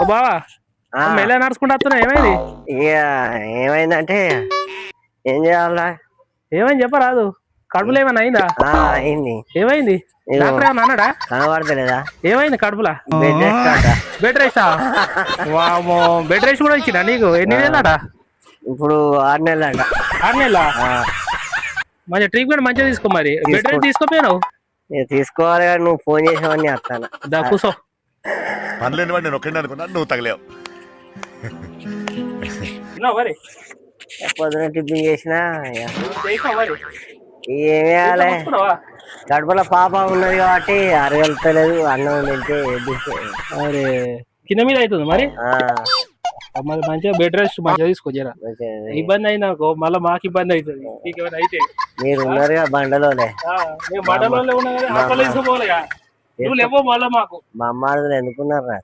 ఓ బావా మెల్ల నడుచుకుంటూ వస్తున్నా ఏమైంది? ఇక ఏమైందంటే ఏం చేయాలా? ఏమైంది చెప్పరాదు. కడుపులో ఏమైనా అయిందా? అయింది. ఏమైంది? డాక్టర్ ఏమన్నా అన్నాడా? కనబడతలేదా? ఏమైంది కడుపులా? బెడ్ రెస్ట్ అట. బెడ్ రెస్టా? వామో బెడ్ రెస్ట్ కూడా ఇచ్చినా నీకు? ఎన్ని నెలలట? ఇప్పుడు 6 నెలలు అంట. 6 నెలల? మంచిగా ట్రీట్మెంట్ మంచిగా తీసుకో. మరి బెడ్ రెస్ట్ తీసుకోపోయావు? తీసుకోవాలి కానీ నువ్వు ఫోన్ చేసావని వస్తాను. దా కూసో. పనిలేని వాడు నేను ఒక్కడే అనుకున్నా, నువ్వు తగలేవు. మరి పొద్దున టిఫిన్ చేసినా మరి ఏం చేయాలి? కడుపులో పాప ఉన్నది కాబట్టి అరగలుతలేదు. అన్నం తింటే అరే కింద మీద అవుతుంది మరి. మరి మంచిగా బెడ్ రెస్ట్ మంచిగా తీసుకో. జరా ఇబ్బంది అయింది అనుకో మళ్ళీ మాకు ఇబ్బంది అవుతుంది. నీకేమైనా అయితే మీరు ఉన్నారుగా బండలోనే. బండలో ఉన్నా హాస్పిటల్ తీసుకోపోవాలిగా. నువ్వు లేవో మళ్ళీ మాకు మా అమ్మాయిలు ఎందుకున్నారా?